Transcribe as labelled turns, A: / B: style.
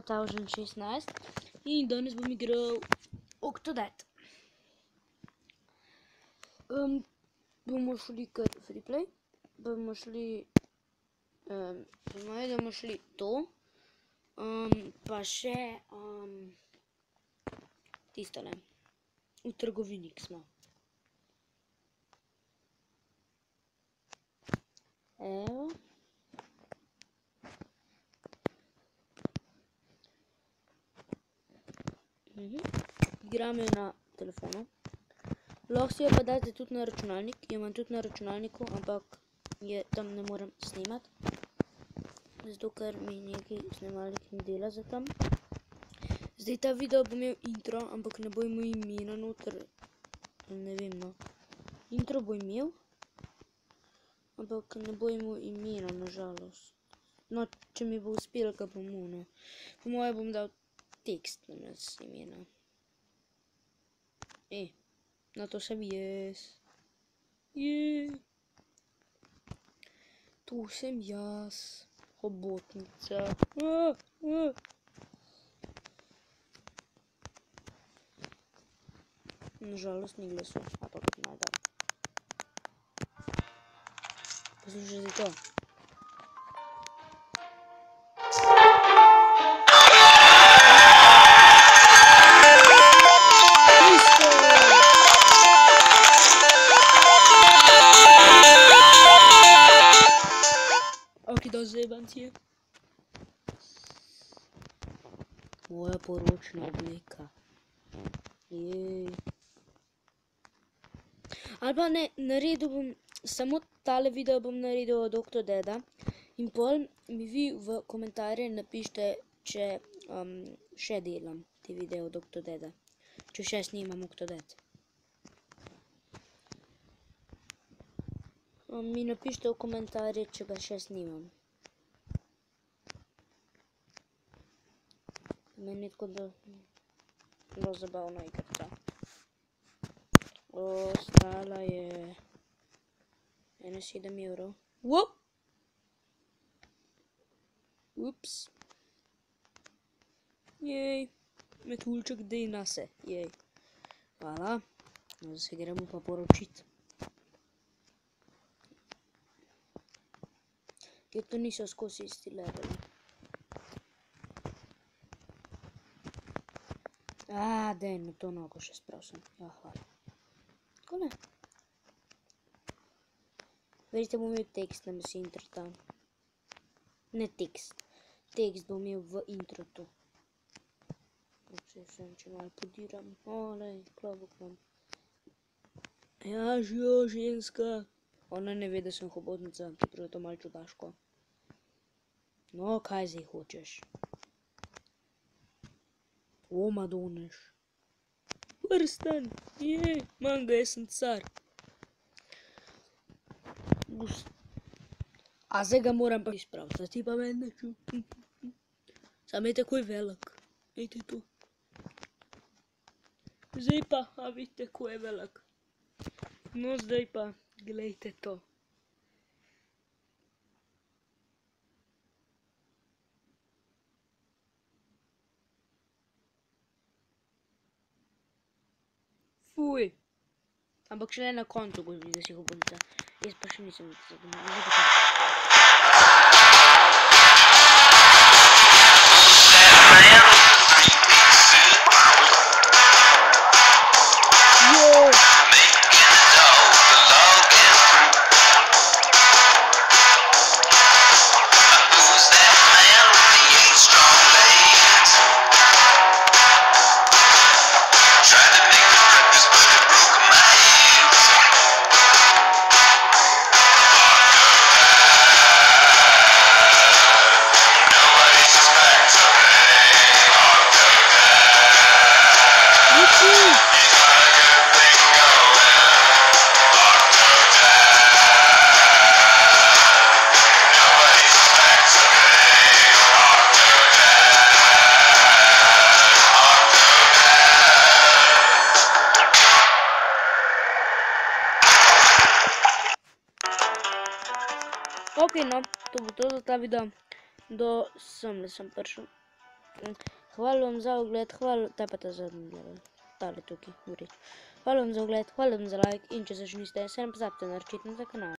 A: 2016 in danes bom igral Octodad. Bomo šli kar freeplay, bomo šli to, pa še tistole, v trgovini smo. Evo. Igram jo na telefonu. Lahko si jo pa date tudi na računalnik, jo imam tudi na računalniku, ampak je tam ne morem snimati. Zato, ker mi neki snimalnik ne dela za tam. Zdaj ta video bo imel intro, ampak ne bo imel imena noter, ne vem no. Intro bo imel, ampak ne bo imel imena, nažalost. No, če mi bo uspelo, ga bom no. Po moje bom dal tekst namesto imena. Na to sem jaz. Tu sem jaz, hobotnica. Nažalost ni glasu, ampak naj dam. Poslušajte to. Zajebancije. Moja poročna obleka. Ali pa ne, naredil bom, samo tale video bom naredil od Octodada in pol mi vi v komentarje napište, če še delam te video od Octodada. Če še snimam Octodad. Mi napište v komentarje, če ga še snimam. Meni je tako bilo zabavno igrati. Stala je 7 evrov. Ups. Jej. Metuljček dej nase. Jej. Hvala. Zdaj se gremo pa poročiti. Ker to niso skozi isti level. Daj, na to nogo še spravsam. Ja, hvala. Tako ne. Verite, bom imel tekst namesto intro tam. Ne tekst. Tekst bom imel v intro tu. Če malo podiram. Olej, klobok vam. Ja, živo, ženska. Ona ne ve, da sem hobotnica, čeprav je to malo čudaško. No, kaj zdaj hočeš? O, Madoneš. Prsten, manj ga, jaz sem car. A zdaj ga moram pa izpraviti, da ti pa meni neču. Sam je takoj velik, vidite tu. Zdaj pa, a vidite, ko je velik. No, zdaj pa, glejte to. Fuj. Ampak še ne na koncu boš videl, da si hobotnica. Jaz pa še nisem videl. Ok, no, to bo to za ta video. Do semle sem prišel. Hvala vam za ogled, hvala, ta pa ta zadnji level, tale tukaj, v redu. Hvala vam za ogled, hvala vam za like in če se še niste, se ne pozabite naročiti na ta kanal.